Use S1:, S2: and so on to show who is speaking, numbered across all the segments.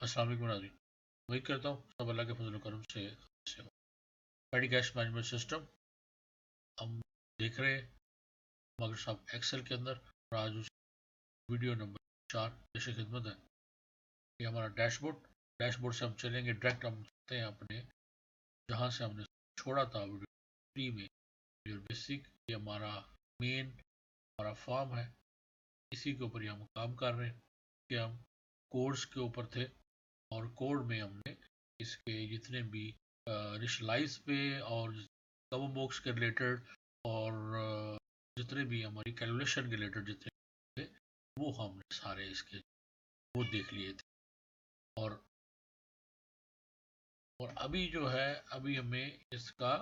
S1: अस्सलाम वालेकुम नाज़रीन। उम्मीद करता हूँ सब अल्लाह के फजल करम से हो। पेटी कैश मैनेजमेंट सिस्टम हम देख रहे हैं माइक्रोसॉफ्ट एक्सेल के अंदर, और आज उस वीडियो नंबर 4 पेश खिदमत है। ये हमारा डैशबोर्ड से हम चलेंगे डायरेक्ट, हम चलते हैं अपने जहाँ से हमने छोड़ा था वीडियो 3 में। विजुअल बेसिक ये हमारा मेन हमारा फॉर्म है, इसी के ऊपर ही हम काम कर रहे हैं कि हम कोर्स के ऊपर थे, और कोड में हमने इसके जितने भी इनिशलाइज पे और कवर बॉक्स के रिलेटेड और जितने भी हमारी कैलकुलेशन के रिलेटेड जितने थे वो हमने सारे इसके वो देख लिए थे। और अभी जो है, अभी हमें इसका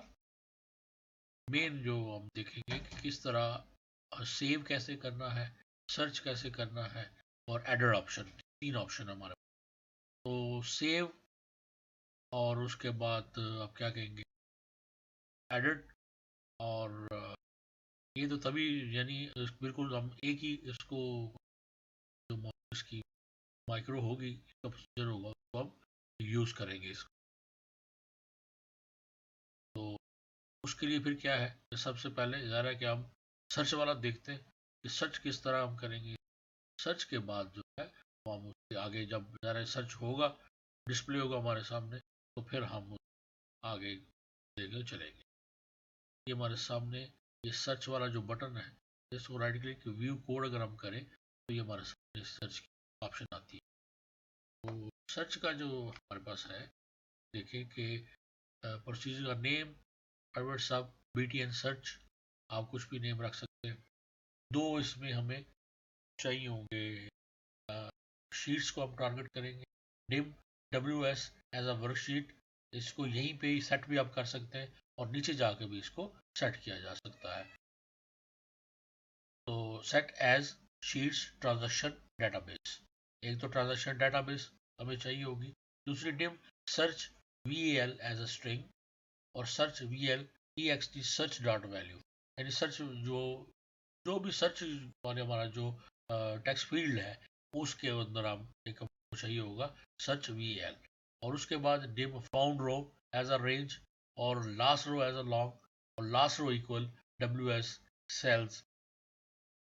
S1: मेन जो हम देखेंगे कि किस तरह सेव कैसे करना है, सर्च कैसे करना है, और एडर ऑप्शन, 3 ऑप्शन हमारे। तो सेव, और उसके बाद आप क्या कहेंगे, एडिट, और ये तो तभी यानी बिल्कुल हम एक ही इसको जो इसकी माइक्रो होगी, इसका प्रोसीजर होगा, उसको हम यूज़ करेंगे इसको। तो उसके लिए फिर क्या है, सबसे पहले ज़रा कि हम सर्च वाला देखते हैं कि सर्च किस तरह हम करेंगे। सर्च के बाद जो है वो हम उसके आगे जब ज़रा सर्च होगा, डिस्प्ले होगा हमारे सामने, तो फिर हम आगे देखे चलेंगे। ये हमारे सामने ये सर्च वाला जो बटन है, इसको राइट क्लिक व्यू कोड अगर हम करें तो ये हमारे सामने सर्च की ऑप्शन आती है। तो सर्च का जो हमारे पास है, देखें कि प्रोसीजर का नेम, प्राइवेट सब BTN सर्च, आप कुछ भी नेम रख सकते हैं। 2 इसमें हमें चाहिए होंगे, शीट्स को हम टारगेट करेंगे। निम WS एज अ वर्कशीट, इसको यहीं पे ही सेट भी आप कर सकते हैं, और नीचे जाके भी इसको सेट किया जा सकता है। तो set as sheets transaction database, एक तो ट्रांजैक्शन डेटाबेस हमें चाहिए होगी। दूसरी dim search VAL as a string, और search VL EXT search dot value, यानी सर्च जो जो भी सर्च वाले हमारा जो टेक्स्ट फील्ड है उसके अंदर हम एक हमको चाहिए होगा सर्च VAL। और उसके बाद dim found row as a range, और last row as a long, और last row equal WS cells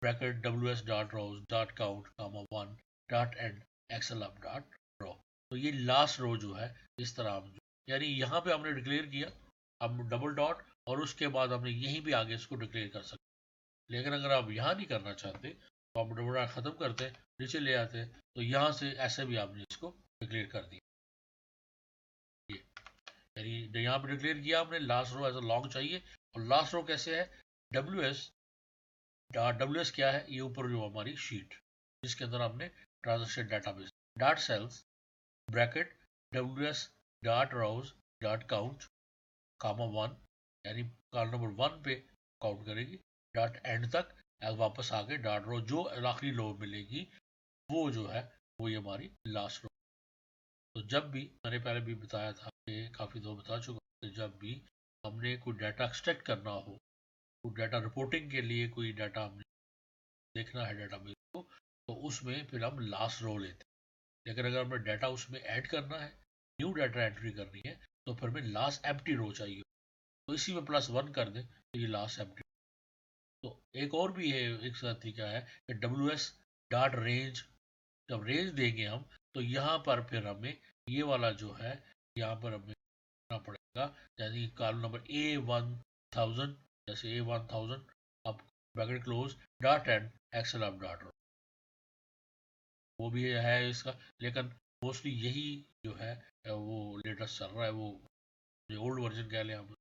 S1: bracket WS dot rows dot count comma 1 dot end XLM dot row. तो ये लास्ट रो जो है इस तरह हम, यानी यहाँ पे हमने डिक्लेयर किया, हम डबल डॉट और उसके बाद हमने यहीं भी आगे इसको डिक्लेयर कर सकते। लेकिन अगर आप यहाँ नहीं करना चाहते तो आप डबल डॉट खत्म करते, नीचे ले आते, तो यहाँ से ऐसे भी आपने इसको डिक्लेयर कर दिया। यानी यहाँ पे डिक्लेयर किया हमने last row as a long चाहिए, और लास्ट रो कैसे है, WS क्या है, ये ऊपर जो हमारी शीट जिसके अंदर हमने transaction database dot cells bracket WS dot rows dot count comma 1, यानी कॉलम नंबर 1 पे काउंट करेगी डॉट एंड तक, वापस आके डॉट रो जो आखिरी रो मिलेगी वो जो है वो ये हमारी लास्ट रो। तो जब भी मैंने पहले भी बताया था कि काफ़ी दो बता चुका कि जब भी हमने कोई डाटा एक्सट्रैक्ट करना हो, कोई डाटा रिपोर्टिंग के लिए कोई डाटा हमने देखना है डेटाबेस को, तो उसमें फिर हम लास्ट रो लेते हैं। लेकिन अगर हमें डाटा उसमें ऐड करना है, न्यू डाटा एंट्री करनी है, तो फिर हमें लास्ट एम्प्टी रो चाहिए, तो इसी में +1 कर दें तो ये लास्ट एम्प्टी। तो एक और भी है, एक साथी का है कि WS डॉट रेंज, जब रेंज देंगे हम तो यहाँ पर फिर हमें ये वाला जो है यहाँ पर हमें करना पड़ेगा, यानी कॉलम नंबर A1000, जैसे A1000 अब bracket close dot end XLM dot row, वो भी है इसका। लेकिन मोस्टली यही जो है वो लेटेस्ट चल रहा है, वो ओल्ड वर्जन कह लें हम।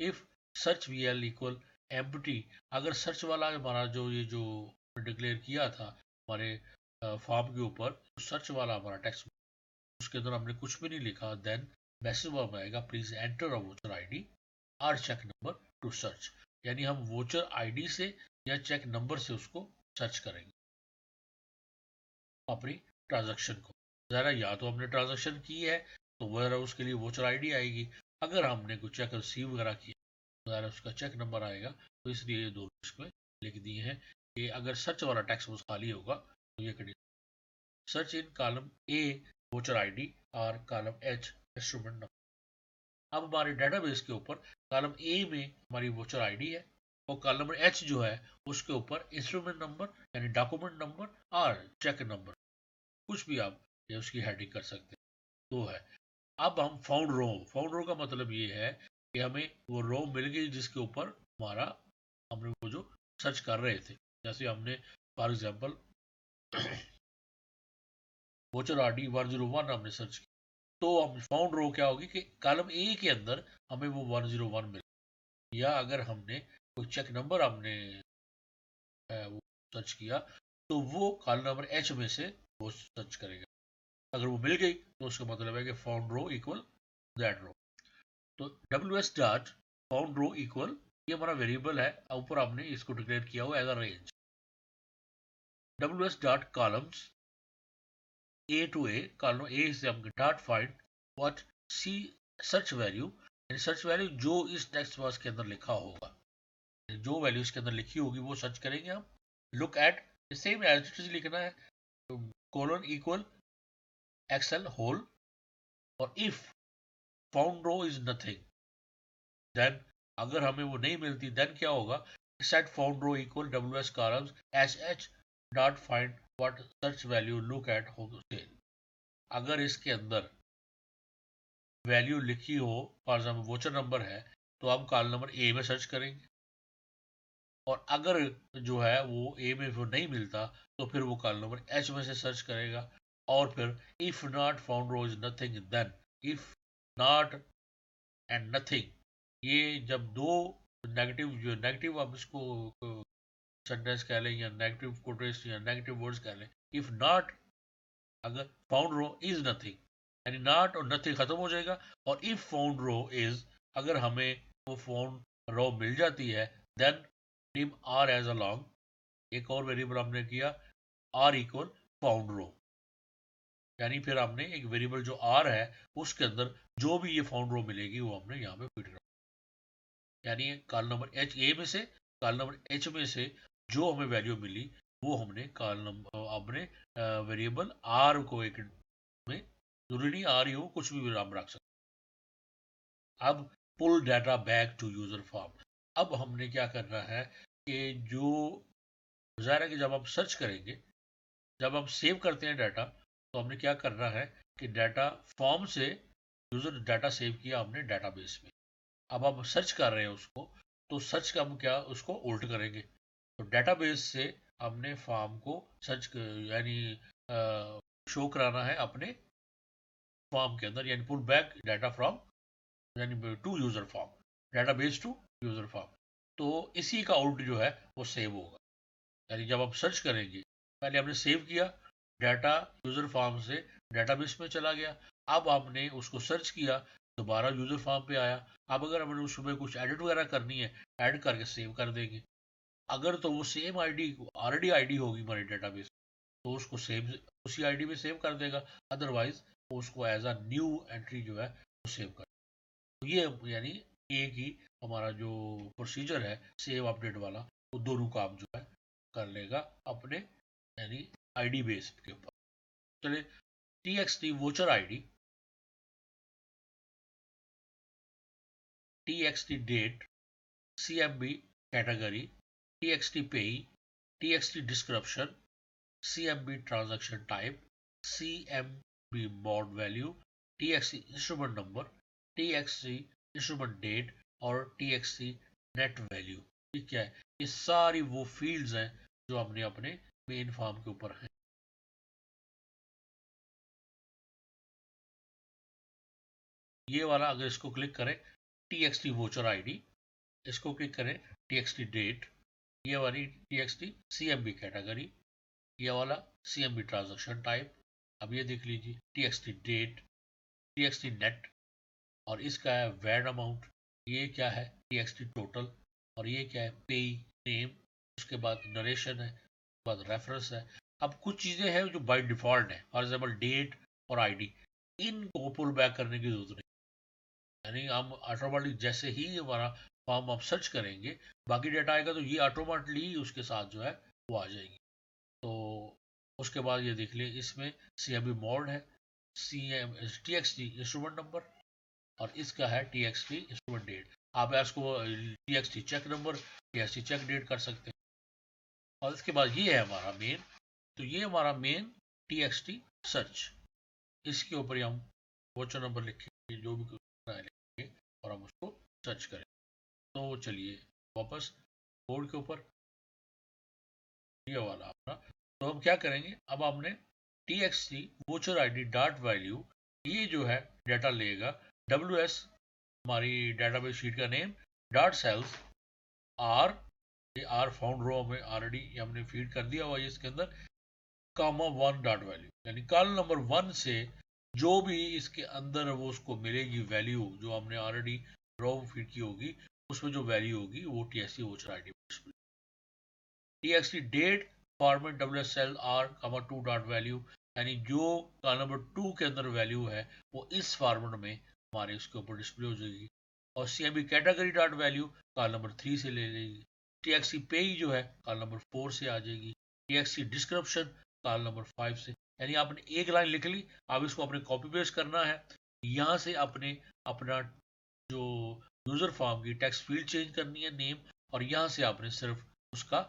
S1: If search VL equal empty, अगर सर्च वाला हमारा जो ये जो डिक्लेयर किया था हमारे फॉर्म के ऊपर, सर्च वाला हमारा टेक्स्ट उसके अंदर हमने कुछ भी नहीं लिखा, देन मैसेज बॉक्स आएगा please enter a voucher ID और चेक नंबर टू सर्च, यानी हम वोचर ID से या चेक नंबर से उसको सर्च करेंगे अपनी ट्रांजैक्शन को। ज़रा या तो हमने ट्रांजैक्शन की है तो वह उसके लिए वोचर ID आएगी, अगर हमने कुछ चेक रिसीव वगैरह किया तो ज़रा उसका चेक नंबर आएगा। तो इसलिए ये दोनों इसमें लिख दिए हैं कि अगर सर्च वाला टेक्स्ट बॉक्स खाली होगा तो ये condition, search in column A voucher ID और कॉलम एच इंस्ट्रूमेंट नंबर। अब हमारे डेटाबेस के ऊपर कॉलम ए में हमारी वोचर आईडी है और कॉलम नंबर एच जो है उसके ऊपर इंस्ट्रूमेंट नंबर यानी डॉक्यूमेंट नंबर और चेक नंबर, कुछ भी आप ये उसकी हेडिंग कर सकते हैं, तो है। अब हम फाउंड रो का मतलब ये है कि हमें वो रो मिल गई जिसके ऊपर हमारा हमने वो जो सर्च कर रहे थे। जैसे हमने फॉर एग्जांपल वोचर आरडी 101 हमने सर्च किया, तो हम फाउंड रो क्या होगी कि कॉलम ए के अंदर हमें वो 101 मिले, या अगर हमने कोई चेक नंबर हमने वो सर्च किया तो वो कॉलम नंबर एच में से वो सर्च करेगा। अगर वो मिल गई तो उसका मतलब है कि found row equal that row. तो WS dot found row equal, ये हमारा वेरिएबल है, ऊपर आपने इसको डिक्लेयर किया हुआ as a range. WS dot columns A to A, column A से हम dot find what see search value, यानी सर्च वैल्यू जो इस टेक्स्ट बॉक्स के अंदर लिखा होगा, जो वैल्यू इसके अंदर लिखी होगी वो सर्च करेंगे हम। Look at, same as it is लिखना है, कोलन इक्वल एक्सेल होल, और if found row is nothing then, अगर हमें वो नहीं मिलती देन क्या होगा, set found row equal WS columns SH dot find what search value look at whole. अगर इसके अंदर वैल्यू लिखी हो, फॉर एग्जाम्पल वोचर नंबर है, तो हम कॉलम नंबर ए में सर्च करेंगे, और अगर जो है वो ए में वो नहीं मिलता तो फिर वो कॉलम नंबर एच में से सर्च करेगा, और फिर if not found row is nothing then, if not end nothing, ये जब दो नेगेटिव, जो नेगेटिव आप इसको सेंटेंस कह लें या नेगेटिव कोटेशन या नेगेटिव वर्ड्स कह लें, इफ नॉट, अगर फाउंड रो इज नथिंग यानी नॉट और नथिंग खत्म हो जाएगा, और इफ फाउंड रो इज, अगर हमें वो फाउंड रो मिल जाती है then name R as a long, एक और वेरिएबल हमने किया आर इक्वल फाउंड रो, यानी फिर हमने एक वेरिएबल जो आर है उसके अंदर जो भी ये फाउंड रो मिलेगी वो हमने यहाँ पे फिट कर, यानी कॉलम नंबर एच ए में से, कॉलम नंबर एच में से जो हमें वैल्यू मिली वो हमने कॉलम नंबर अपने वेरिएबल आर को एक में, जरूरी नहीं आर ही हो, कुछ भी नाम रख सकते। अब pull data back to user form, अब हमने क्या करना है कि जो ज़ाहिर है कि जब आप सर्च करेंगे, जब हम सेव करते हैं डाटा, तो हमने क्या करना है कि डाटा फॉर्म से यूजर डाटा सेव किया हमने डाटाबेस में, अब हम सर्च कर रहे हैं उसको, तो सर्च का हम क्या उसको उल्ट करेंगे, तो डाटाबेस से हमने फॉर्म को सर्च यानी शो कराना है अपने फॉर्म के अंदर, यानी पुल बैक डाटा फ्रॉम यानी to user form, database to user form, तो इसी का उल्ट जो है वो सेव होगा। यानी जब आप सर्च करेंगे, पहले हमने सेव किया, डाटा यूजर फॉर्म से डाटाबेस में चला गया, अब आपने उसको सर्च किया, दोबारा यूजर फॉर्म पे आया, अब अगर हमने उसमें कुछ एडिट वगैरह करनी है, ऐड करके सेव कर देंगे। अगर तो वो सेम आईडी ऑलरेडी आईडी होगी हमारे डेटाबेस, तो उसको सेव उसी आईडी में सेव कर देगा, अदरवाइज उसको एज अ न्यू एंट्री जो है वो सेव कर, तो ये यानी एक ही हमारा जो प्रोसीजर है सेव अपडेट वाला, वो दोनों काम जो है कर लेगा अपने यानी आईडी बेस के ऊपर। चलिए, TXT voucher ID, TXT date, CMB category, TXT pay, TXT description, CMB transaction type, CMB mode value, TXT instrument number, TXT instrument date, और TXT नेट वैल्यू। ये क्या है, ये सारी वो फील्ड्स हैं जो हमने अपने मेन फॉर्म के ऊपर है। ये वाला अगर इसको क्लिक करें TXT वोचर आईडी, इसको क्लिक करें TXT डेट, ये वाली TXT CMB कैटेगरी, ये वाला CMB ट्रांजैक्शन टाइप, अब ये देख लीजिए TXT डेट, TXT नेट, और इसका है वैड अमाउंट, ये क्या है TXT टोटल, और ये क्या है पे नेम, उसके बाद नरेशन है, उसके बाद रेफरेंस है। अब कुछ चीज़ें हैं जो बाय डिफॉल्ट है, फॉर एग्जाम्पल डेट और आईडी, इनको पुल बैक करने की जरूरत नहीं, यानी हम ऑटोमेटिक जैसे ही हमारा फॉर्म आप सर्च करेंगे, बाकी डेटा आएगा तो ये ऑटोमेटिकली उसके साथ जो है वो आ जाएगी। तो उसके बाद ये देख लिए इसमें CMB मोड है, CM TXT इंस्ट्रूमेंट नंबर और इसका है TXT इंस्ट्रूमेंट डेट। आप इसको TXT check number, TXT check date कर सकते हैं। और इसके बाद ये है हमारा मेन, तो ये हमारा मेन TXT सर्च, इसके ऊपर ही हम वोचर नंबर लिखेंगे, जो भी लिखेंगे और हम उसको सर्च करें। तो चलिए वापस बोर्ड के ऊपर ये वाला अपना, तो हम क्या करेंगे, अब हमने TXT voucher ID dot value, ये जो है डाटा लेगा, WS हमारी डाटाबेस शीट का नेम, डॉट सेल्स आर, ये आर फाउंड रो में ऑलरेडी हमने फीड कर दिया हुआ है इसके अंदर, कामा 1 डॉट वैल्यू, यानी कॉलम नंबर 1 से जो भी इसके अंदर वो उसको मिलेगी वैल्यू जो हमने ऑलरेडी रो फीड की होगी, उसमें जो वैल्यू होगी वो TXT वोचर ID में। TXT date format WSLR, 2 dot value, यानी जो कॉलम नंबर 2 के अंदर वैल्यू है वो इस फॉर्मेट में हमारे उसके ऊपर डिस्प्ले हो जाएगी। और CMB category dot value column number 3 से ले लेगी। TXT पेई जो है कॉलम नंबर 4 से आ जाएगी। TXT डिस्क्रिप्शन कॉलम नंबर 5 से। यानी आपने एक लाइन लिख ली, अब इसको अपने कॉपी पेस्ट करना है, यहाँ से अपने अपना जो यूजर फॉर्म की टेक्स्ट फील्ड चेंज करनी है नेम, और यहाँ से आपने सिर्फ उसका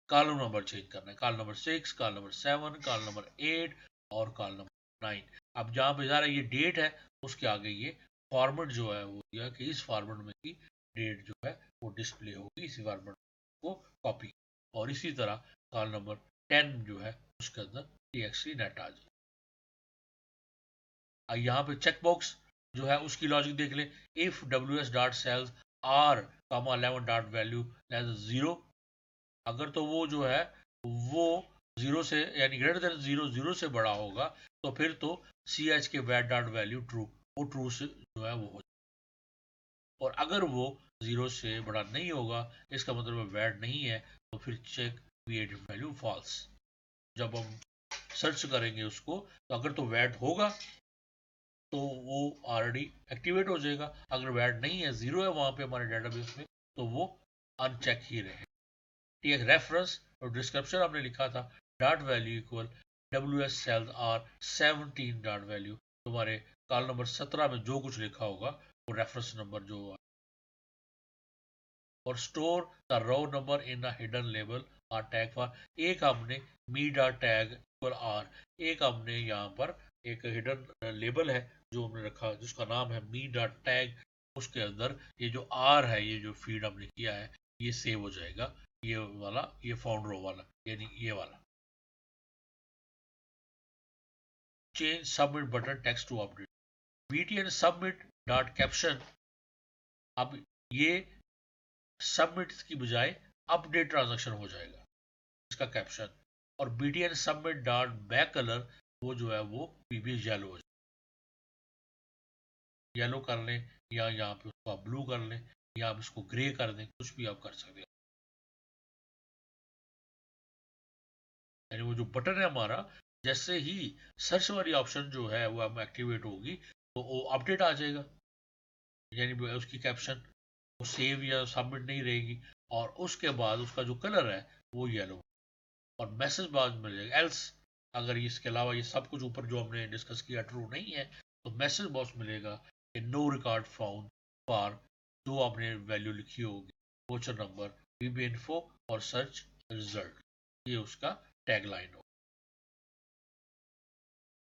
S1: कॉलम नंबर चेंज करना है, column number 6, column number 7, column number 8 और कॉलम नंबर 9। अब जहाँ पे जा रहा है ये डेट है, उसके आगे ये फॉर्मेट जो है वो दिया कि इस फॉर्मेट में की डेट जो है वो डिस्प्ले होगी, इसी फॉर्मेट को कॉपी। और इसी तरह कॉलम नंबर 10 जो है उसके अंदर TXT नेट आ जाए। यहाँ पे चेक बॉक्स जो है उसकी लॉजिक देख ले, if WS dot cells R, 11 dot value 0, अगर तो वो जो है वो 0 से यानी ग्रेटर देन 0 से बड़ा होगा, तो फिर तो CH के वैट डॉट वैल्यू ट्रू, वो ट्रू से जो है वो हो जाए। और अगर वो 0 से बड़ा नहीं होगा, इसका मतलब वैट नहीं है, तो फिर चेक वेट वैल्यू फॉल्स। जब हम सर्च करेंगे उसको, तो अगर तो वैट होगा तो वो ऑलरेडी एक्टिवेट हो जाएगा, अगर वैट नहीं है, 0 है वहां पे हमारे डेटाबेस में, तो वो अनचेक ही रहे। ठीक है, रेफरेंस और डिस्क्रिप्शन आपने लिखा था dot value equal WS cells R 17 dot value, तुम्हारे कॉल नंबर 17 में जो कुछ लिखा होगा वो रेफरेंस नंबर जो, और store the row number in a hidden label और टैग फॉर, एक हमने me dot tag equal R, एक हमने यहाँ पर एक हिडन लेबल है जो हमने रखा जिसका नाम है मी डॉट टैग, उसके अंदर ये जो आर है, ये जो फीड हमने किया है ये सेव हो जाएगा, ये वाला, ये फाउंड रो वाला, यानी ये वाला। Change submit button text to update, BTN submit dot caption, अब ये सबमिट की बजाय अपडेट ट्रांजैक्शन हो जाएगा इसका कैप्शन। और BTN submit dot back colour, वो जो है वो PBS येलो हो जाए, येलो कर लें, या यहाँ पे उसको आप ब्लू कर लें, या आप इसको ग्रे कर दें, कुछ भी आप कर सकते हैं। यानी वो जो बटन है हमारा, जैसे ही सर्च वाली ऑप्शन जो है वो हम एक्टिवेट होगी तो वो अपडेट आ जाएगा, यानी उसकी कैप्शन वो सेव या सबमिट नहीं रहेगी, और उसके बाद उसका जो कलर है वो येलो, और मैसेज बाद मिल जाएगा। एल्स अगर इसके अलावा ये सब कुछ ऊपर जो हमने डिस्कस किया ट्रू नहीं है, तो मैसेज बॉक्स मिलेगा कि नो रिकॉर्ड फाउंड फॉर जो आपने वैल्यू लिखी होगी, वोचर नंबर, BB इन्फो और सर्च रिजल्ट, ये उसका टैगलाइन हो।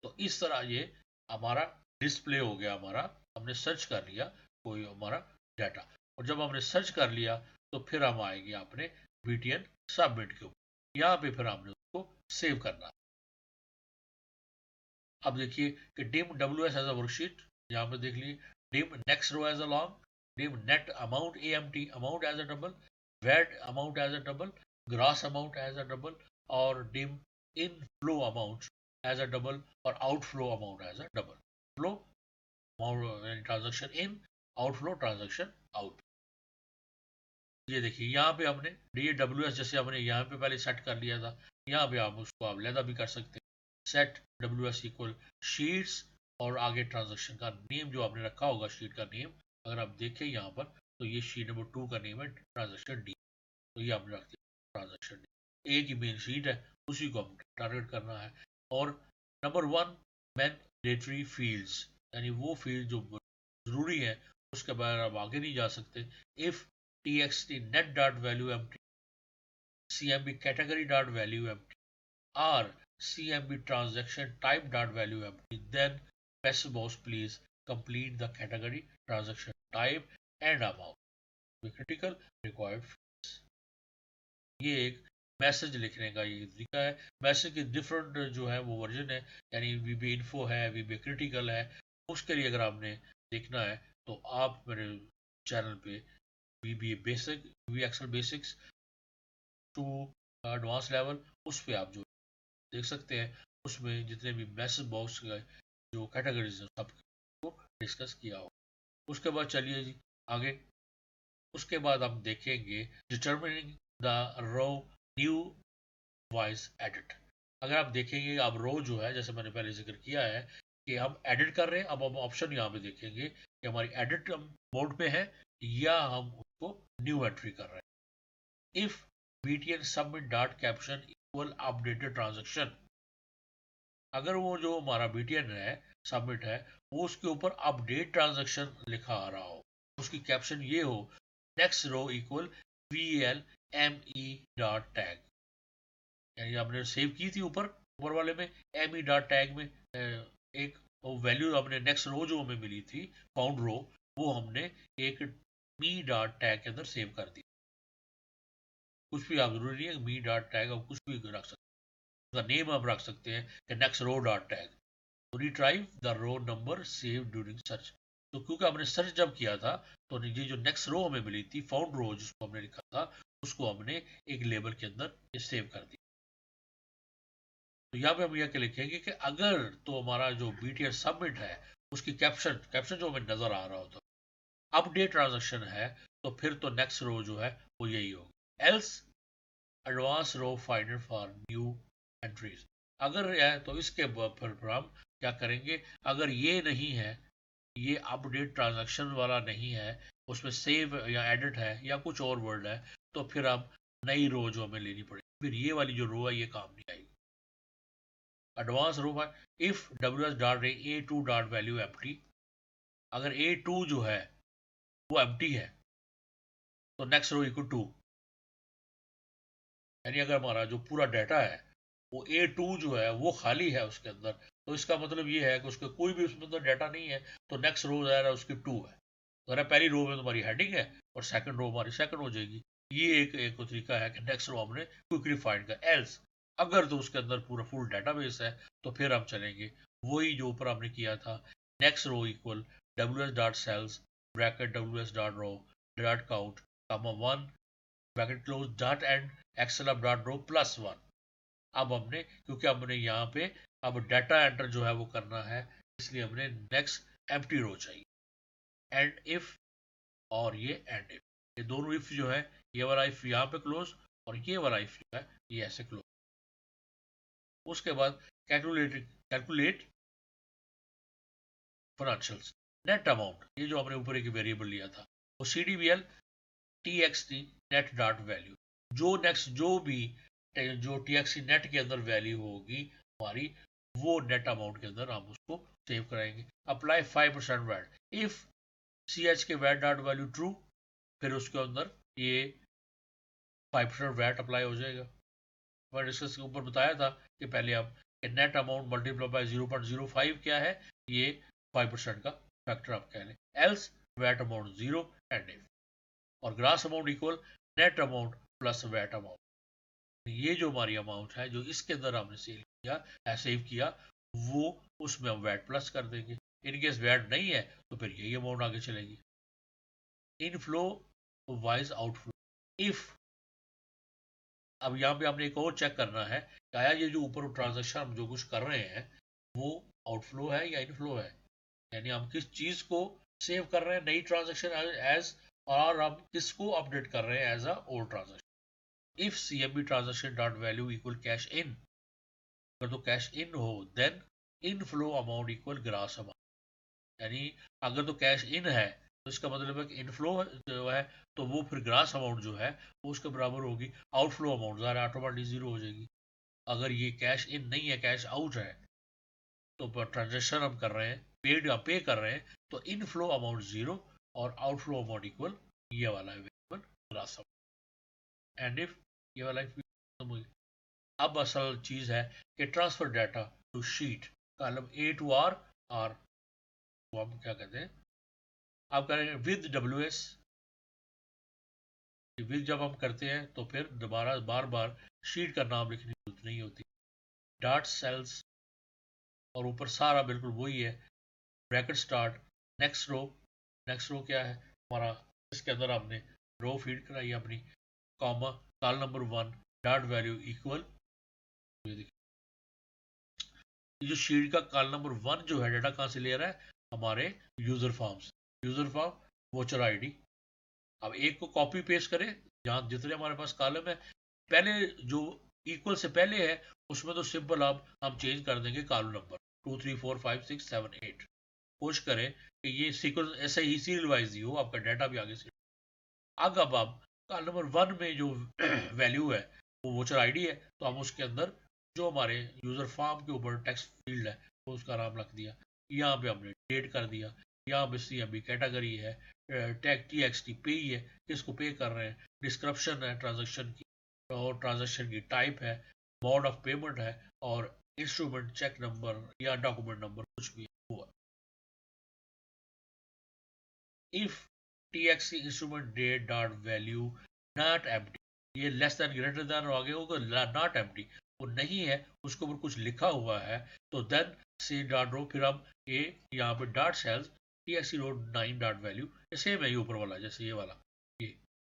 S1: तो इस तरह ये हमारा डिस्प्ले हो गया, हमारा हमने सर्च कर लिया कोई हमारा डाटा, और जब हमने सर्च कर लिया तो फिर हम आएंगे अपने BTN सबमिट के ऊपर, यहाँ पे फिर हमने उसको सेव करना। अब देखिए कि dim WS as a worksheet, यहाँ पे देख लीजिए, dim next row as a long, dim net amount AMT amount as a double, vat amount as a double, gross amount as a double, और dim in flow amount as a double, और outflow amount as a double. Flow transaction in, outflow transaction out. ये देखिए यहाँ पे हमने DWS जैसे हमने यहाँ पे पहले सेट कर लिया था, यहाँ पे आप उसको आप लैदा भी कर सकते हैं, सेट WS इक्वल शीट्स, और आगे ट्रांजेक्शन का नेम जो आपने रखा होगा शीट का नेम, अगर आप देखें यहाँ पर तो ये शीट नंबर 2 का नेम है ट्रांजेक्शन D, तो ये आपने रख दिया ट्रांजेक्शन D, एक ही मेन शीट है, उसी को हम टारगेट करना है। और नंबर 1 मैन रेटरी फील्ड्स, यानी वो फील्ड जो जरूरी है उसके बारे में आप आगे नहीं जा सकते। If txt net dot value empty, cmb category dot value empty, or cmb transaction type dot value empty, then passive box please complete the category, transaction type and amount with critical required fields। ये एक message लिखने का ये तरीका है। Message के different जो है वो वर्जन है, यानी वीबी इन्फो है, वीबी क्रिटिकल है। उसके लिए अगर आपने देखना है तो आप मेरे चैनल पे VB basic, VB Excel basics to advance level, उस पर आप जो देख सकते हैं। उसमें जितने भी मैसेज बॉक्स का जो कैटेगरीज है सब को डिस्कस किया हो। उसके बाद चलिए जी आगे। उसके बाद हम देखेंगे determining the row new voice edit. अगर आप देखेंगे अब रो जो है, जैसे मैंने पहले जिक्र किया है कि हम एडिट कर रहे हैं, अब हम ऑप्शन यहाँ पे देखेंगे कि हमारी एडिट मोड पे है या हम उसको न्यू एंट्री कर रहे हैं। If btn submit dot caption equal updated transaction, अगर वो जो हमारा btn है सबमिट है वो उसके ऊपर अपडेट ट्रांजेक्शन लिखा आ रहा हो, उसकी कैप्शन ये हो next row equal vlme dot tag, यानी आपने सेव की थी ऊपर ऊपर वाले में me डॉट टैग में एक वैल्यू हमने नेक्स्ट रो जो हमें मिली थी फाउंड रो, वो हमने एक मी डॉट टैग के अंदर सेव कर दी। कुछ भी आप जरूरी नहीं है मी डॉट टैग, आप कुछ भी रख सकते हैं, उसका नेम आप रख सकते हैं कि next row dot tag retrieve the row number save during search. तो क्योंकि हमने सर्च जब किया था तो ये जो नेक्स्ट रो हमें मिली थी फाउंड रो जिसको हमने लिखा था उसको हमने एक लेबल के अंदर सेव कर दिया। तो यहाँ पे हम यह लिखेंगे कि अगर तो हमारा जो BTN सबमिट है उसकी कैप्शन कैप्शन जो हमें नजर आ रहा होता अपडेट ट्रांजेक्शन है तो फिर तो नेक्स्ट रो जो है वो यही होगी। Else advance row finder for new entries, अगर है तो इसके फिर हम क्या करेंगे, अगर ये नहीं है, ये अपडेट ट्रांजैक्शन वाला नहीं है, उसमें सेव या एडिट है या कुछ और वर्ड है, तो फिर हम नई रो जो हमें लेनी पड़ेगी, फिर ये वाली जो रो है ये काम नहीं आएगी। एडवांस रो है if ws dot a2 dot value empty, अगर a2 जो है वो एम्प्टी है तो नेक्स्ट रो इक्वल टू, यानी अगर हमारा जो पूरा डाटा है वो A2 जो है वो खाली है उसके अंदर, तो इसका मतलब ये है कि उसका कोई भी उसमें अंदर डाटा नहीं है, तो नेक्स्ट रो है उसकी 2 है। अगर पहली रो में तुम्हारी हेडिंग है और सेकंड रो हमारी सेकंड हो जाएगी। ये एक तरीका है कि नेक्स्ट रो हमने क्विकली फाइंड कर। एल्स अगर तो उसके अंदर पूरा फुल डाटाबेस है तो फिर हम चलेंगे वही जो ऊपर हमने किया था, next row equal ws dot cells bracket ws dot row dot count comma 1 bracket close dot end excel dot row plus 1। अब हमने क्योंकि हमने यहाँ पे अब डाटा एंटर जो है वो करना है, इसलिए हमने नेक्स्ट एम्प्टी रो चाहिए। एंड इफ और ये एंड इफ, ये दोनों इफ जो है ये वाला इफ यहाँ पे क्लोज और ये वाला इफ जो है ये ऐसे क्लोज। उसके बाद कैलकुलेट फाइनेंशियल्स नेट अमाउंट, ये जो हमने ऊपर एक वेरिएबल लिया था वो CDVL TXT net dot value, जो नेक्स्ट जो भी जो TXT नेट के अंदर वैल्यू होगी हमारी वो नेट अमाउंट के अंदर हम उसको सेव कराएंगे। अप्लाई 5% वैट, इफ CH के वैट डॉट वैल्यू ट्रू, फिर उसके अंदर ये 5% वैट अप्लाई हो जाएगा। मैंने डिस्कस के ऊपर बताया था कि पहले आप नेट अमाउंट मल्टीप्लाई बाय 0.05 क्या है, ये 5% का फैक्टर आप कह लें। Else vat amount 0 end if, और gross amount equal net amount plus vat amount, ये जो हमारी अमाउंट है जो इसके अंदर हमने सेल किया सेव किया वो उसमें हम वैट प्लस कर देंगे। इनकेस वैट नहीं है तो फिर यही अमाउंट आगे चलेगी। इनफ्लो वाइज आउटफ्लो, इफ, अब यहाँ पे आपने एक और चेक करना है कि आया ये जो ऊपर ट्रांजेक्शन हम जो कुछ कर रहे हैं वो आउटफ्लो है या इनफ्लो है, यानी हम किस चीज को सेव कर रहे हैं नई ट्रांजेक्शन एज, और हम किसको अपडेट कर रहे हैं as a old transaction. If CMB transaction dot value equal cash in, अगर तो कैश इन हो then inflow amount equal gross amount, यानी अगर तो कैश इन है तो इसका मतलब है कि इनफ्लो जो है तो वो फिर ग्रास अमाउंट जो है वो उसके बराबर होगी। आउटफ्लो अमाउंट ज़्यादा ऑटोमेटिक 0 हो जाएगी। अगर ये कैश इन नहीं है कैश आउट है तो ट्रांजेक्शन हम कर रहे हैं, पेड या पे कर रहे हैं, तो इनफ्लो अमाउंट 0 और आउटफ्लो अमाउंट इक्वल ये वाला variable gross amount. End if ये वाला खत्म हुई, अब असल चीज है कि transfer data to sheet column A to R, R को हम क्या कहते हैं, आप करेंगे विद डब्ल्यू एस। विद जब हम करते हैं तो फिर दोबारा बार बार शीट का नाम लिखने की जरूरत नहीं होती। डाट सेल्स और ऊपर सारा बिल्कुल वही है, bracket start, next row. Next row क्या है हमारा, इसके अंदर हमने रो फीड कराई अपनी, comma call number 1 dot value equal, ये देखिए जो शीट का कॉल नंबर 1 जो है डाटा कहाँ से ले रहा है, हमारे यूजर फॉर्म से। User form voucher ID. अब एक को कॉपी पेस्ट करें, जहाँ जितने हमारे पास कॉलम है, पहले जो इक्वल से पहले है उसमें तो सिंपल अब हम चेंज कर देंगे कॉलम नंबर 2 3 4 5 6 7 8। कोशिश करें कि ये सीक्वेंस ऐसे ही सीरियल वाइज ही हो, आपका डाटा भी आगे से। अब आप कॉलम नंबर 1 में जो वैल्यू है वो वोचर आईडी है, तो हम उसके अंदर जो हमारे यूजर फॉर्म के ऊपर टेक्स्ट फील्ड है वो उसका नाम रख दिया। यहाँ पे हमने डेट कर दिया, यहाँ पे CMB कैटेगरी है, टैग TXT पे ही है, किसको पे कर रहे हैं, डिस्क्रिप्शन है ट्रांजेक्शन की, और ट्रांजेक्शन की टाइप है, मोड ऑफ पेमेंट है, और इंस्ट्रूमेंट चेक नंबर या डॉक्यूमेंट नंबर कुछ भी है वो। If TXT instrument date dot value not empty, ये लेस देन ग्रेटर देन और आगे होगा नॉट एम्प्टी, वो नहीं है, उसके ऊपर कुछ लिखा हुआ है, तो देन सी डॉट रो, फिर हम ये यहाँ पे डॉट सेल्स TXT रो 9 डॉट वैल्यू, सेम है ये ऊपर वाला जैसे ये वाला, ये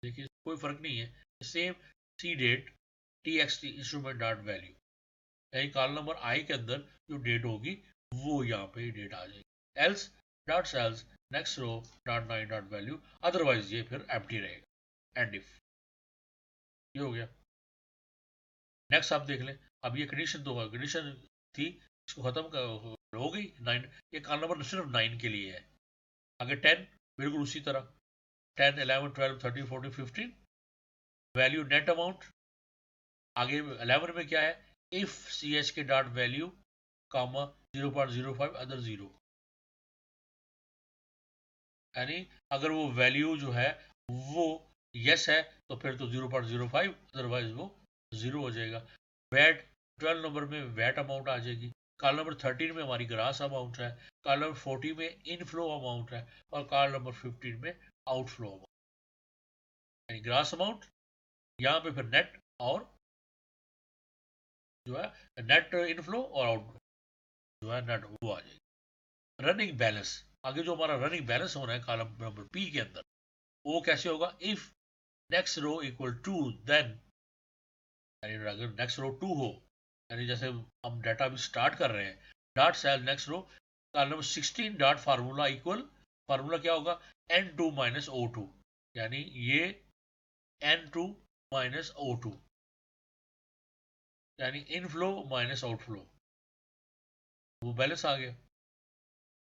S1: देखिए कोई फर्क नहीं है, सेम सी date TXT instrument dot value, यानी कॉलम नंबर आई के अंदर जो डेट होगी वो यहाँ पे डेट आ जाएगी। Else dot cells next row dot 9 dot value, otherwise ये फिर एम्प्टी रहेगा। एंड इफ ये हो गया। नेक्स्ट आप देख लें, अब ये कंडीशन तो कंडीशन थी, इसको खत्म हो गई 9, ये कॉलम नंबर सिर्फ 9 के लिए है। आगे 10 बिल्कुल उसी तरह, 10 11 12 13 14 15 वैल्यू नेट अमाउंट। आगे 11 में क्या है, इफ CH के डॉट वैल्यू कामा 0.05 अदर 0, यानी अगर वो वैल्यू जो है वो यस है तो फिर तो 0.05, अदरवाइज वो 0 हो जाएगा। वैट 12 नंबर में वैट अमाउंट आ जाएगी, कॉल नंबर 13 में हमारी ग्रास अमाउंट है, कॉल नंबर 14 में इनफ्लो अमाउंट है, और कॉल नंबर 15 में आउटफ्लो अमाउंट, यानी ग्रास अमाउंट यहाँ पे फिर नेट, और जो है नेट इनफ्लो और आउटफ्लो जो है नेट वो आ जाएगी। रनिंग बैलेंस, आगे जो हमारा रनिंग बैलेंस होना है कॉलम नंबर P के अंदर, वो कैसे होगा, if next row equal to then, यानी अगर नेक्स्ट रो 2 हो, यानी जैसे हम डाटा भी स्टार्ट कर रहे हैं, dot cell next row column number 16 dot formula equal, formula क्या होगा, N2 माइनस O2, यानी ये N2 माइनस O2, यानी इनफ्लो माइनस आउटफ्लो, वो बैलेंस आ गया।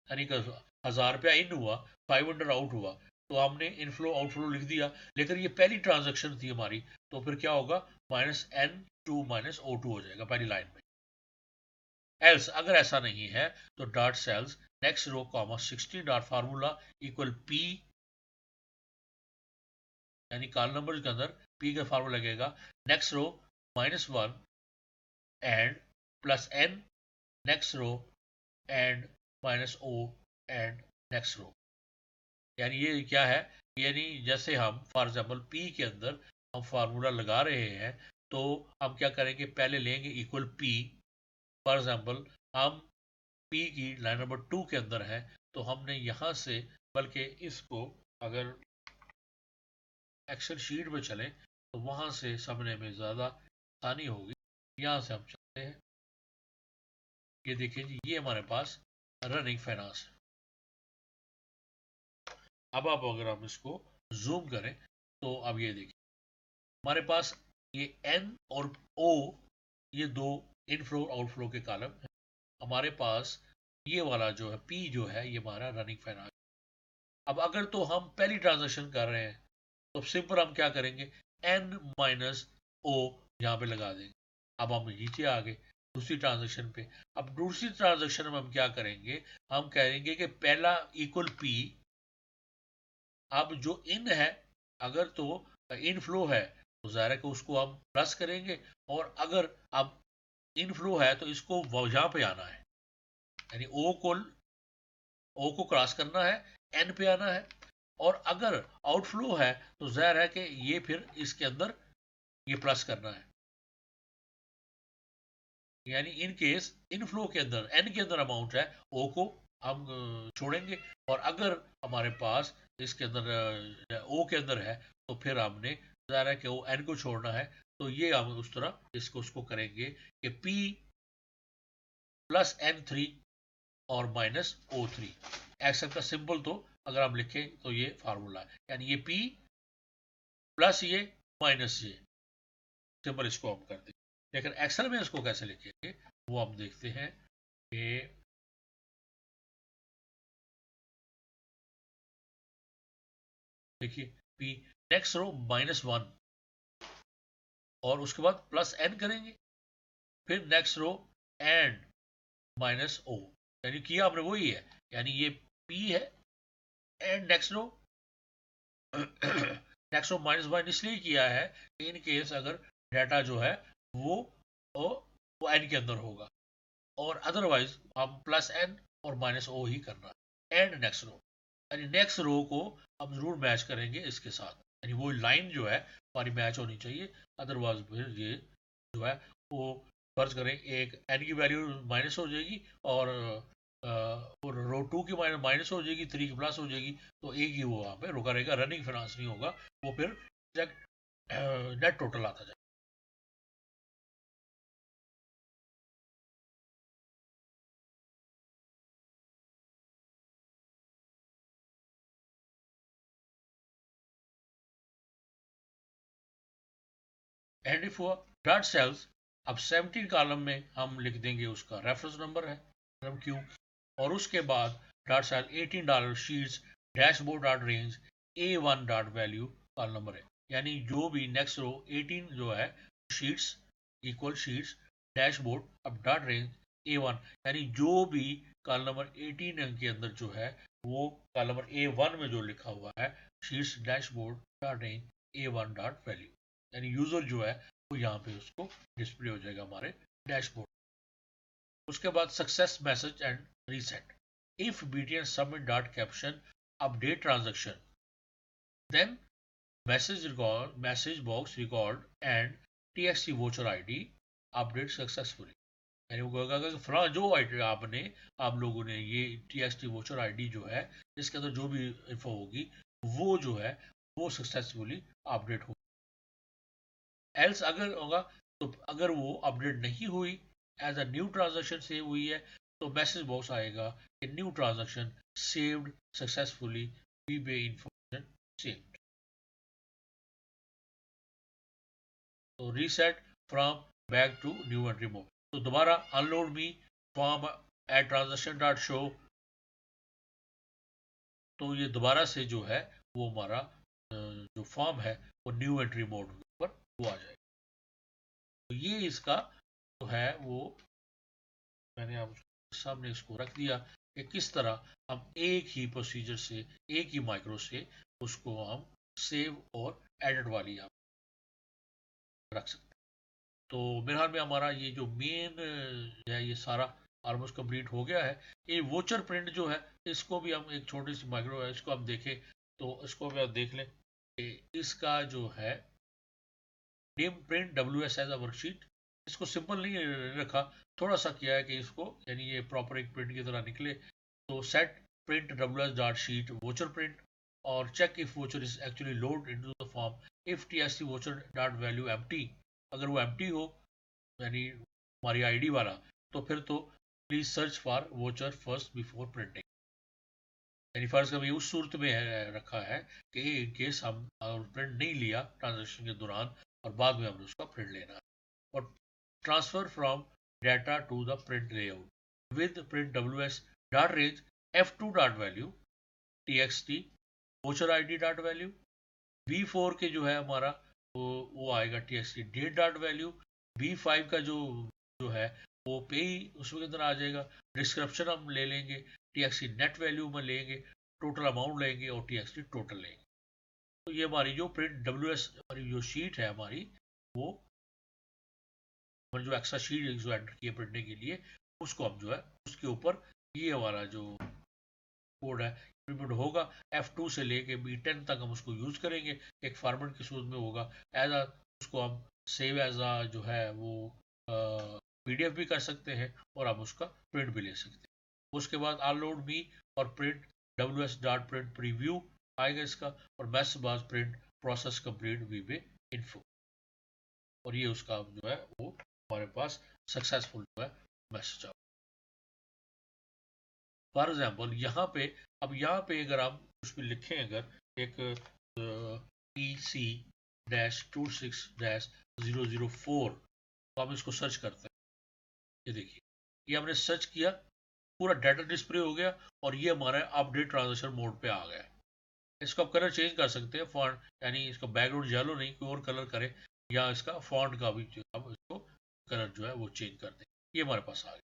S1: यानी 1000 रुपया इन हुआ, 500 आउट हुआ, तो हमने इनफ्लो आउटफ्लो लिख दिया, लेकिन ये पहली ट्रांजेक्शन थी हमारी, तो फिर क्या होगा, -N2 माइनस O2 हो जाएगा पहली लाइन में। एल्स अगर ऐसा नहीं है तो dot cells next row comma 16 dot formula equal P, यानी कॉल नंबर के अंदर P का फार्मूला लगेगा, next row -1 and plus N next row and -O and next row. यानी ये क्या है, यानी जैसे हम फॉर एग्जाम्पल P के अंदर हम फार्मूला लगा रहे हैं, तो हम क्या करेंगे, पहले लेंगे इक्वल P। फॉर एग्जाम्पल हम P की लाइन नंबर 2 के अंदर है, तो हमने यहाँ से, बल्कि इसको अगर एक्सेल शीट में चलें तो वहाँ से समझने में ज़्यादा आसानी होगी। यहाँ से हम चलते हैं, ये देखिए जी, ये हमारे पास रनिंग फाइनेंस है। अब आप अगर हम इसको जूम करें तो अब ये देखिए हमारे पास ये N और O, ये दो इनफ्लो आउटफ्लो के कॉलम है। हमारे पास ये वाला जो है P जो है ये हमारा रनिंग फाइनेंस। अब अगर तो हम पहली ट्रांजेक्शन कर रहे हैं तो सिंपल हम क्या करेंगे, N माइनस O यहाँ पे लगा देंगे। अब हम नीचे आ गए, दूसरी ट्रांजैक्शन पे। अब दूसरी ट्रांजैक्शन में हम क्या करेंगे, हम कहेंगे कि पहला इक्वल पी, अब जो इन है, अगर तो इनफ्लो है तो जाहिर है कि उसको हम प्लस करेंगे, और अगर अब इनफ्लो है तो इसको यहाँ पे आना है, यानी ओ को क्रॉस करना है, एन पे आना है। और अगर आउटफ्लो है तो जाहिर है कि ये फिर इसके अंदर ये प्लस करना है, यानी इन केस इनफ्लो के अंदर एन के अंदर अमाउंट है, ओ को हम छोड़ेंगे, और अगर हमारे पास इसके अंदर ओ के अंदर है तो फिर हमने जाहिर है कि वो एन को छोड़ना है। तो ये हम उस तरह इसको उसको करेंगे कि पी प्लस एन थ्री और माइनस ओ थ्री। एक्सेल का सिंबल तो अगर हम लिखें तो ये फार्मूला है, यानी ये पी प्लस ये माइनस ये सिंबल, इसको हम कर देंगे। लेकिन एक्सेल में इसको कैसे लिखेंगे वो हम देखते हैं कि देखिए, पी नेक्स्ट रो -1 और उसके बाद प्लस एन करेंगे, फिर next row and minus O, यानी किया आपने वही है, यानी ये पी है and next row next row -1 इसलिए किया है इन केस अगर डाटा जो है वो वो एन के अंदर होगा, और अदरवाइज हम प्लस एन और माइनस ओ ही करना है। एंड नेक्स्ट रो, यानी नेक्स्ट रो को हम जरूर मैच करेंगे इसके साथ, यानी वो लाइन जो है हमारी मैच होनी चाहिए, अदरवाइज फिर ये जो है वो फर्ज करें एक एन की वैल्यू माइनस हो जाएगी, और रो टू की माइनस हो जाएगी, थ्री की प्लस हो जाएगी, तो एक ही वो वहाँ पे रुका रहेगा, रनिंग फाइनेंस नहीं होगा, वो फिर नेट टोटल आता जाएगा। एंड इफ हुआ डॉट सेल्स, अब 17 कॉलम में हम लिख देंगे उसका रेफरेंस नंबर है क्यू, और उसके बाद dot cell $18 sheets dashboard dot range A1 dot value col number है, यानी जो भी नेक्स्ट रो 18 जो है शीट्स इक्वल शीट्स डैशबोर्ड अब डॉट रेंज A1, यानी जो भी कॉल नंबर 18 के अंदर जो है वो कॉल नंबर A1 में जो लिखा हुआ है sheets dashboard dot range A1 dot value, यानी यूजर जो है वो यहाँ पे उसको डिस्प्ले हो जाएगा हमारे डैशबोर्ड। उसके बाद success message and reset, if btn submit dot caption update transaction, then message box record and txt voucher id update successfully, यानी वो कहेगा कि फला जो आईडी आपने आप लोगों ने ये txt voucher id जो है इसके अंदर जो भी इन्फो होगी वो जो है वो सक्सेसफुली अपडेट होगी। एल्स अगर होगा, तो अगर वो अपडेट नहीं हुई, as a new transaction save हुई है, तो मैसेज बॉक्स आएगा कि new transaction saved successfully, eBay information saved. तो reset from back to new entry mode, तो दोबारा unload me form at transaction dot show, तो ये दोबारा से जो है वो हमारा जो फॉर्म है वो न्यू एंट्री मोड के ऊपर वो आ जाएगा। तो ये इसका जो है वो मैंने आप सामने इसको रख दिया कि किस तरह हम एक ही प्रोसीजर से एक ही माइक्रो से उसको हम सेव और एडिट वाली आप रख सकते हैं। तो मेरे ख्याल में हमारा ये जो मेन है ये सारा ऑलमोस्ट कंप्लीट हो गया है। ये वोचर प्रिंट जो है इसको भी हम एक छोटी सी माइक्रो है इसको हम देखें, तो इसको भी आप देख लें कि इसका जो है name print WS as a worksheet, इसको सिंपल नहीं रखा, थोड़ा सा किया है कि इसको यानी ये प्रॉपर एक प्रिंट की तरह निकले। तो set print WS dot sheet voucher print, और check if voucher is actually load into the form, if TST voucher dot value empty, अगर वो एम्प्टी हो यानी हमारी आईडी वाला, तो फिर तो please search for voucher first before printing, यानी फर्ज कभी उस सूरत में रखा है कि इन केस हम प्रिंट नहीं लिया ट्रांजेक्शन के दौरान और बाद में हमने उसका प्रिंट लेना है। और transfer from data to the print layout with print WS dot range F2 dot value TXT voucher ID dot value, V4 के जो है हमारा वो आएगा TXT date dot value, V5 का जो है वो पे ही उसके अंदर आ जाएगा। डिस्क्रिप्शन हम ले लेंगे, TXT नेट वैल्यू में लेंगे, टोटल अमाउंट लेंगे और TXT टोटल लेंगे। तो ये हमारी जो प्रिंट WS हमारी जो शीट है हमारी, वो जो एक्स्ट्रा शीट जो एंटर की है प्रिंटिंग के लिए, उसको हम जो है उसके ऊपर ये वाला जो कोड है इम्प्लीमेंट होगा। F2 से लेके B10 तक हम उसको यूज करेंगे, एक फॉर्मेट के सूरत में होगा। एज आ उसको हम सेव एज आ जो है वो PDF भी कर सकते हैं और हम उसका प्रिंट भी ले सकते हैं। उसके बाद अनलोड मी और print WS dot print preview आएगा इसका, और msg box print process complete V B info, और ये उसका जो है वो हमारे पास सक्सेसफुल जो है मैसेज आ। फॉर एग्जाम्पल यहाँ पे, अब यहाँ पे अगर आप उस पर लिखें अगर एक PC -26-004, तो हम इसको सर्च करते हैं। ये देखिए, ये हमने सर्च किया, पूरा डाटा डिस्प्ले हो गया और ये हमारा अपडेट ट्रांजिशन मोड पे आ गया। इसको आप कलर चेंज कर सकते हैं, फॉन्ट यानी इसका बैकग्राउंड येलो नहीं, कोई और कलर करें, या इसका फॉन्ट का भी हम इसको कलर जो है वो चेंज कर दें। ये हमारे पास आ गया।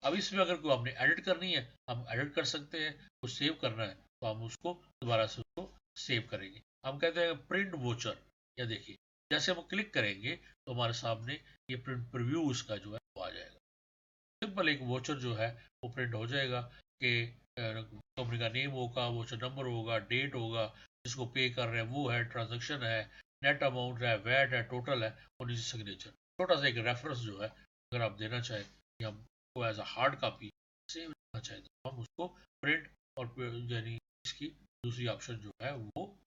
S1: अब इसमें अगर कोई आपने एडिट करनी है, हम एडिट कर सकते हैं। कुछ सेव करना है तो हम उसको दोबारा से उसको सेव करेंगे। हम कहते हैं प्रिंट वोचर, या देखिए जैसे हम क्लिक करेंगे तो हमारे सामने ये प्रिंट प्रीव्यू उसका जो है वो आ जाएगा। सिंपल एक वोचर जो है वो प्रिंट हो जाएगा कि कंपनी का नेम होगा, वोचर नंबर होगा, डेट होगा, जिसको पे कर रहे हैं वो है, ट्रांजेक्शन है, नेट अमाउंट है, वैट है, टोटल है, और नीचे सिग्नेचर। छोटा सा एक रेफरेंस जो है अगर आप देना चाहें कि हमको as a hard copy save करना चाहें तो हम उसको प्रिंट और यानी इसकी दूसरी ऑप्शन जो है वो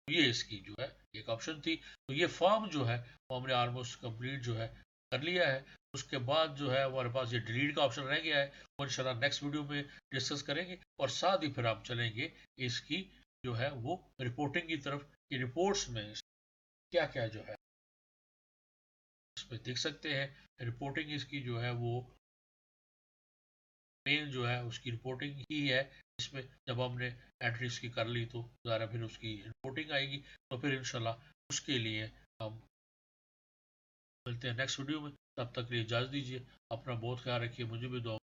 S1: ये इसकी जो है एक ऑप्शन थी। तो ये फॉर्म जो है वो हमने ऑलमोस्ट कंप्लीट जो है कर लिया है। उसके बाद जो है हमारे पास ये डिलीट का ऑप्शन रह गया है, वो इंशाल्लाह नेक्स्ट वीडियो में डिस्कस करेंगे। और साथ ही फिर हम चलेंगे इसकी जो है वो रिपोर्टिंग की तरफ, कि रिपोर्ट्स में क्या क्या जो है इसमें देख सकते हैं। रिपोर्टिंग इसकी जो है वो मेन जो है उसकी रिपोर्टिंग ही है। इसमें जब हमने एंट्रीज की कर ली तो ज़रा फिर उसकी रिपोर्टिंग आएगी। तो फिर इंशाल्लाह उसके लिए हम मिलते हैं नेक्स्ट वीडियो में। तब तक के लिए इजाज़त दीजिए, अपना बहुत ख्याल रखिए, मुझे भी दुआ